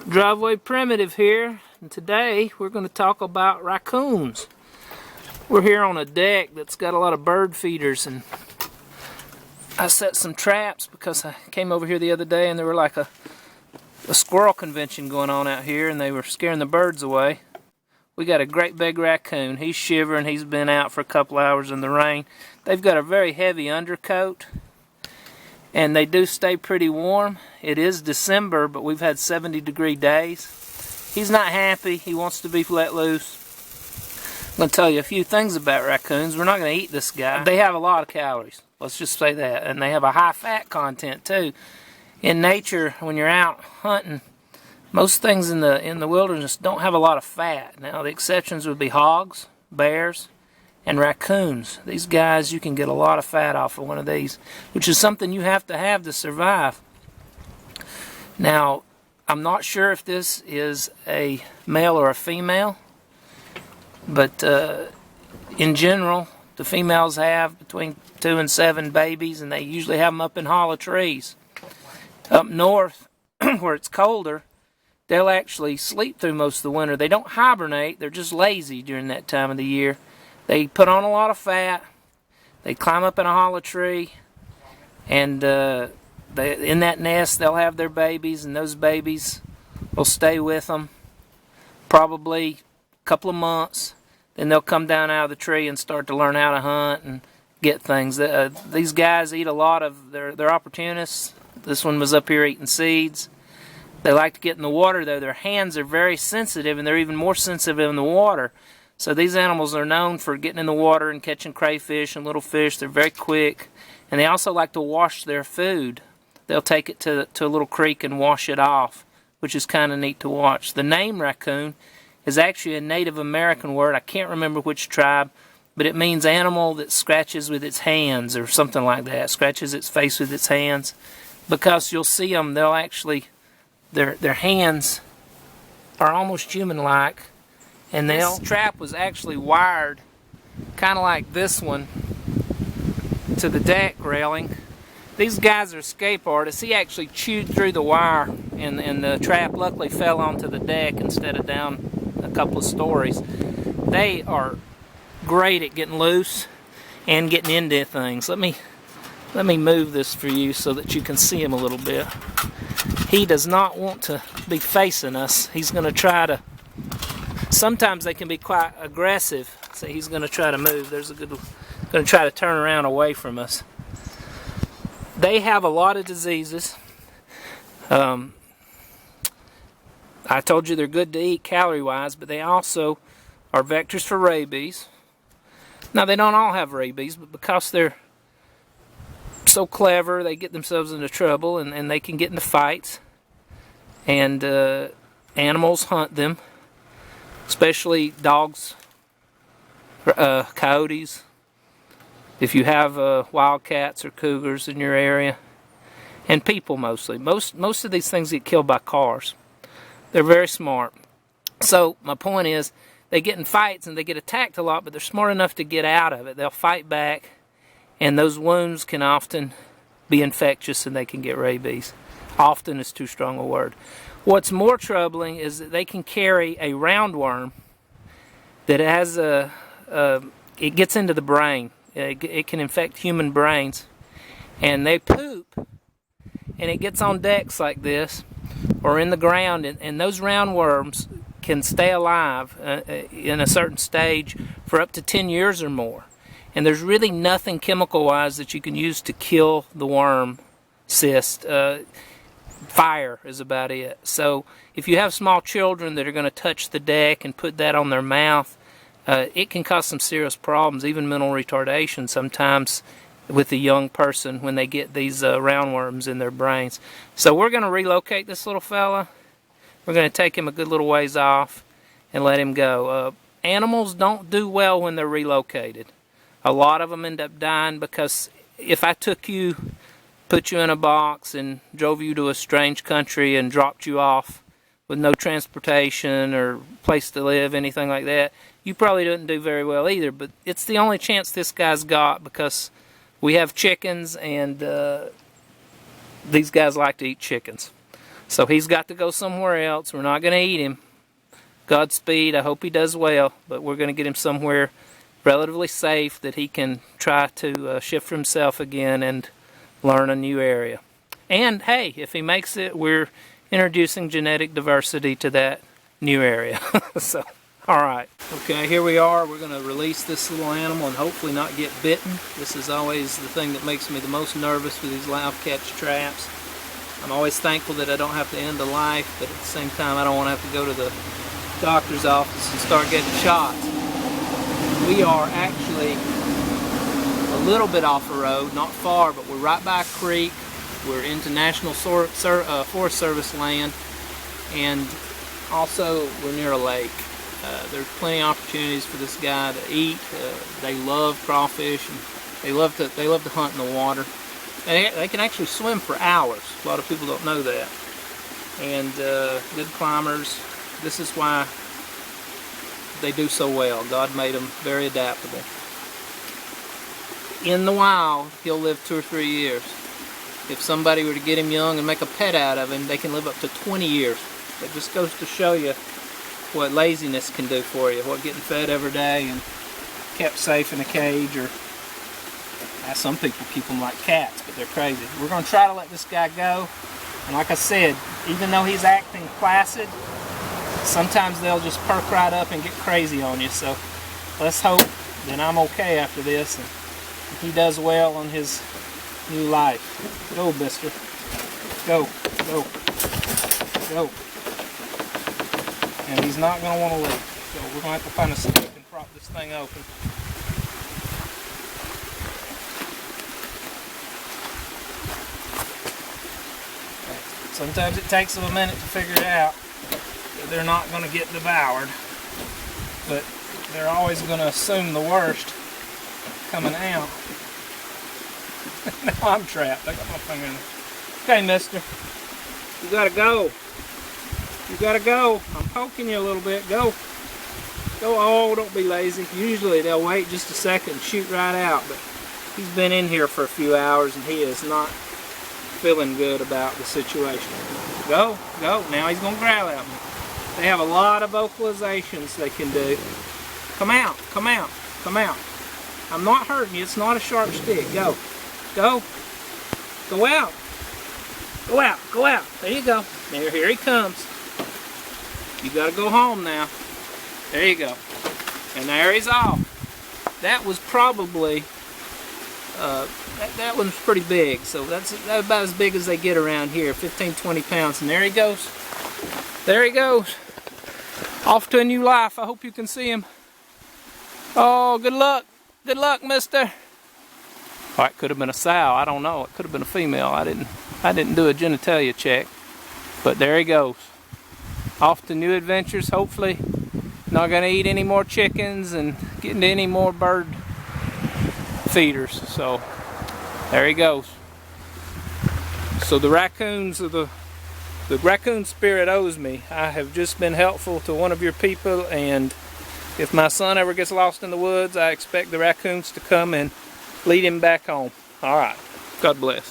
Driveway Primitive here, and today we're going to talk about raccoons. We're here on a deck that's got a lot of bird feeders, and I set some traps because I came over here the other day and there were like a squirrel convention going on out here and they were scaring the birds away. We got a great big raccoon. He's shivering. He's been out for a couple hours in the rain. They've got a very heavy undercoat and they do stay pretty warm. It is December, but we've had 70-degree days. He's not happy. He wants to be let loose. I'm going to tell you a few things about raccoons. We're not going to eat this guy. They have a lot of calories. Let's just say that. And they have a high fat content too. In nature, when you're out hunting, most things in the wilderness don't have a lot of fat. Now, the exceptions would be hogs, bears, and raccoons. These guys, you can get a lot of fat off of one of these, which is something you have to survive. Now, I'm not sure if this is a male or a female, but in general, the females have between 2 and 7 babies, and they usually have them up in hollow trees. Up north, where it's colder, they'll actually sleep through most of the winter. They don't hibernate. They're just lazy during that time of the year. They put on a lot of fat. They climb up in a hollow tree, and in that nest they'll have their babies, and those babies will stay with them probably a couple of months. Then they'll come down out of the tree and start to learn how to hunt and get things. These guys eat a lot of, they're opportunists. This one was up here eating seeds. They like to get in the water, though. Their hands are very sensitive, and they're even more sensitive in the water. So these animals are known for getting in the water and catching crayfish and little fish. They're very quick. And they also like to wash their food. They'll take it to a little creek and wash it off, which is kind of neat to watch. The name raccoon is actually a Native American word. I can't remember which tribe, but it means animal that scratches with its hands or something like that. Scratches its face with its hands. Because you'll see them, they'll actually, their hands are almost human-like. And this trap was actually wired kind of like this one to the deck railing. These guys are escape artists. He actually chewed through the wire, and the trap luckily fell onto the deck instead of down a couple of stories. They are great at getting loose and getting into things. Let me move this for you so that you can see him a little bit. He does not want to be facing us. He's going to try to. Sometimes they can be quite aggressive, so he's going to try to move. There's a good. Going to try to turn around away from us. They have a lot of diseases. I told you they're good to eat calorie-wise, but they also are vectors for rabies. Now, they don't all have rabies, but because they're so clever, they get themselves into trouble, and they can get into fights. And animals hunt them, especially dogs, coyotes. If you have wildcats or cougars in your area, and people mostly. Most of these things get killed by cars. They're very smart. So my point is, they get in fights and they get attacked a lot, but they're smart enough to get out of it. They'll fight back, and those wounds can often be infectious and they can get rabies. Often is too strong a word. What's more troubling is that they can carry a roundworm that has it gets into the brain. It can infect human brains, and they poop, and it gets on decks like this or in the ground, and those roundworms can stay alive in a certain stage for up to 10 years or more. And there's really nothing chemical-wise that you can use to kill the worm cyst. Fire is about it. So if you have small children that are going to touch the deck and put that on their mouth, it can cause some serious problems, even mental retardation sometimes with a young person when they get these roundworms in their brains. So we're going to relocate this little fella. We're going to take him a good little ways off and let him go. Animals don't do well when they're relocated. A lot of them end up dying because if I took you, put you in a box and drove you to a strange country and dropped you off with no transportation or place to live, anything like that, you probably didn't do very well either. But it's the only chance this guy's got because we have chickens, and these guys like to eat chickens. So he's got to go somewhere else. We're not going to eat him. Godspeed. I hope he does well, but we're going to get him somewhere relatively safe that he can try to shift for himself again and learn a new area. And hey, if he makes it, we're introducing genetic diversity to that new area. So, alright. Okay, here we are. We're going to release this little animal and hopefully not get bitten. This is always the thing that makes me the most nervous with these live catch traps. I'm always thankful that I don't have to end a life, but at the same time I don't want to have to go to the doctor's office and start getting shots. We are actually a little bit off the road, not far, but we're right by a creek. We're into National Forest Service land, and also we're near a lake. There's plenty of opportunities for this guy to eat. They love crawfish, and they love to hunt in the water. They can actually swim for hours. A lot of people don't know that. And good climbers. This is why they do so well. God made them very adaptable. In the wild, he'll live 2 or 3 years. If somebody were to get him young and make a pet out of him, they can live up to 20 years. It just goes to show you what laziness can do for you, what getting fed every day and kept safe in a cage, or some people keep them like cats, but they're crazy. We're going to try to let this guy go, and like I said, even though he's acting placid, sometimes they'll just perk right up and get crazy on you. So let's hope that I'm okay after this and he does well on his new life. Go, mister. Go, go, go. And he's not going to want to leave. So we're going to have to find a stick and prop this thing open. Sometimes it takes them a minute to figure it out. They're not going to get devoured, but they're always going to assume the worst coming out. Now I'm trapped. I got my finger in it. Okay, mister. You gotta go. You gotta go. I'm poking you a little bit. Go. Go. Oh, don't be lazy. Usually they'll wait just a second and shoot right out, but he's been in here for a few hours and he is not feeling good about the situation. Go. Go. Now he's going to growl at me. They have a lot of vocalizations they can do. Come out. Come out. Come out. I'm not hurting you. It's not a sharp stick. Go. Go. Go out. Go out. Go out. There you go. Here he comes. You got to go home now. There you go. And there he's off. That was probably, that one's pretty big. So that's about as big as they get around here. 15, 20 pounds. And there he goes. There he goes. Off to a new life. I hope you can see him. Oh, good luck. Good luck, mister. Oh, it could have been a sow. I don't know. It could have been a female. I didn't do a genitalia check. But there he goes. Off to new adventures, hopefully. Not going to eat any more chickens and get into any more bird feeders. So, there he goes. So the raccoons are the raccoon spirit owes me. I have just been helpful to one of your people, and if my son ever gets lost in the woods, I expect the raccoons to come and lead him back home. Alright. God bless.